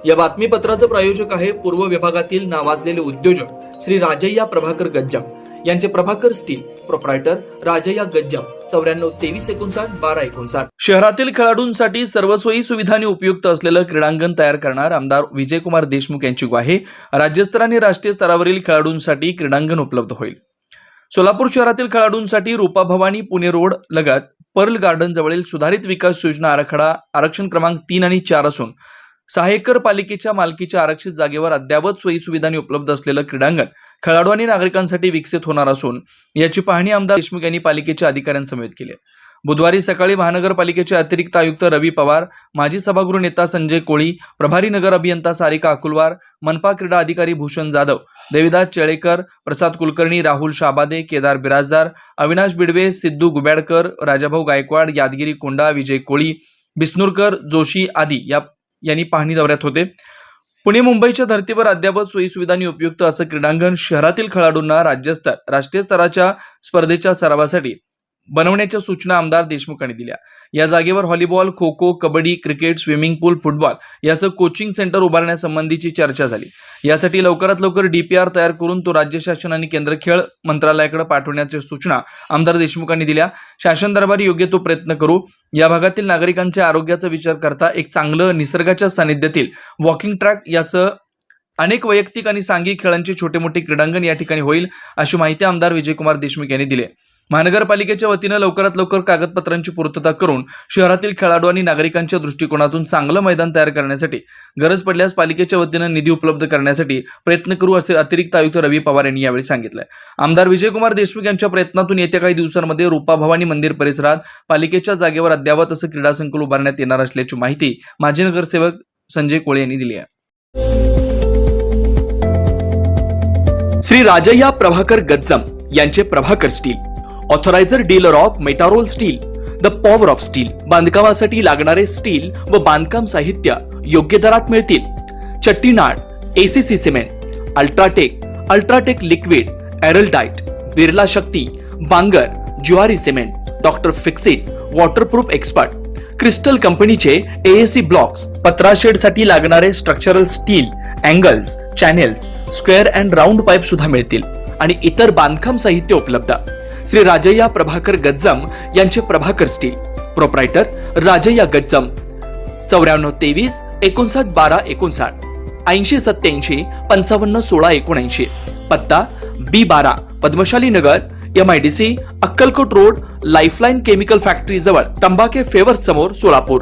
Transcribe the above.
या बातमीपत्राचं प्रायोजक आहे पूर्व विभागातील नावाजलेले उद्योजक श्री राजय्या प्रभाकर गज्जाम यांचे प्रभाकर स्टील, प्रोप्रायटर राजय्या गज्जाम, 94 59 59 शहरातील खेळाडूंसाठी सर्व सोयी सुविधांनी उपयुक्त असलेलं क्रीडांगण तयार करणार आमदार विजयकुमार देशमुख यांची ग्वाही। राज्यस्तर आणि राष्ट्रीय स्तरावरील खेळाडूंसाठी क्रीडांगण उपलब्ध होईल। सोलापूर शहरातील खेळाडूंसाठी रूपा भवानी पुणे रोड लगत पर्ल गार्डन जवळील सुधारित विकास योजना आराखडा आरक्षण क्रमांक 3 आणि 4 असून 6 एकर पालिकेच्या मालकीच्या आरक्षित जागेवर अद्ययावत सोयी सुविधांनी उपलब्ध असलेलं क्रीडांगण खेळाडू आणि नागरिकांसाठी विकसित होणार असून याची पाहणी आमदार देशमुख यांनी पालिकेच्या अधिकाऱ्यांसमवेत केली। बुधवारी सकाळी महानगरपालिकेचे अतिरिक्त आयुक्त रवी पवार, माजी सभागृह नेता संजय कोळी, प्रभारी नगर अभियंता सारिका अकुलवार, मनपा क्रीडा अधिकारी भूषण जाधव, देविदास चेळेकर, प्रसाद कुलकर्णी, राहुल शाबादे, केदार बिराजदार, अविनाश बिडवे, सिद्धू गुब्याडकर, राजाभाऊ गायकवाड, यादगिरी कोंडा, विजय कोळी, बिस्नुरकर, जोशी आदी यांनी पाहणी दौऱ्यात होते। पुणे मुंबईच्या धर्तीवर अद्यावत सोयी सुविधांनी उपयुक्त असं क्रीडांगण शहरातील खेळाडूंना राज्यस्तर राष्ट्रीय स्तराच्या स्पर्धेच्या सरावासाठी बनवण्याच्या सूचना आमदार देशमुख यांनी दिल्या। या जागेवर volleyball, kho kho, kabaddi, cricket, swimming पूल, फुटबॉल यासह कोचिंग सेंटर उभारण्यासंबंधीची चर्चा झाली। यासाठी लवकरात लवकर डीपीआर तयार करून तो राज्य शासन आणि केंद्र खेळ मंत्रालयाकडे पाठवण्याच्या सूचना आमदार देशमुख यांनी दिल्या। शासन दरबारी योग्य तो प्रयत्न करू। या भागातील नागरिकांच्या आरोग्याचा विचार करता एक चांगलं निसर्गाच्या सानिध्यातील वॉकिंग ट्रॅक यासह अनेक वैयक्तिक आणि सांघिक खेळांचे छोटे मोठे क्रीडांगण या ठिकाणी होईल, अशी माहिती आमदार विजयकुमार देशमुख यांनी दिली। महानगरपालिकेच्या वतीनं लवकरात लवकर कागदपत्रांची पूर्तता करून शहरातील खेळाडू आणि नागरिकांच्या दृष्टिकोनातून चांगलं मैदान तयार करण्यासाठी गरज पडल्यास पालिकेच्या वतीनं निधी उपलब्ध करण्यासाठी प्रयत्न करू, असे अतिरिक्त आयुक्त रवी पवार यांनी यावेळी सांगितलं। आमदार विजयकुमार देशमुख यांच्या प्रयत्नातून येत्या काही दिवसांमध्ये रूपा भवानी मंदिर परिसरात पालिकेच्या जागेवर अद्यावत असं क्रीडा संकुल उभारण्यात येणार असल्याची माहिती माजी नगरसेवक संजय कोळे यांनी दिली आहे। श्री राजय्या प्रभाकर गज्जाम यांचे Prabhakar steel, authorised dealer of Metarol steel, the power of steel, बांधकामासाठी लागणारे स्टील व बांधकाम साहित्य योग्य दरात मिळतील। Chettinad, ACC cement, UltraTech liquid, Araldite, Birla Shakti, Bangur, Zuari cement, doctor Fixit, waterproof expert, crystal कंपनीचे एएसी ब्लॉक्स, पत्रा शेड साठी लागणारे structural steel, angles, channels, square and round pipe सुद्धा मिळतील आणि इतर बांधकाम साहित्य उपलब्ध। श्री राजय्या प्रभाकर गज्जाम यांचे प्रभाकर स्टील, प्रोप्रायटर राजय्या गज्जाम, 94 23 59 12 59, 80 87 55 16 79, पत्ता B12 पद्मशाली नगर, MIDC, Akkalkot road, lifeline chemical factory जवळ, तंबाखे फेवर्स समोर, सोलापूर।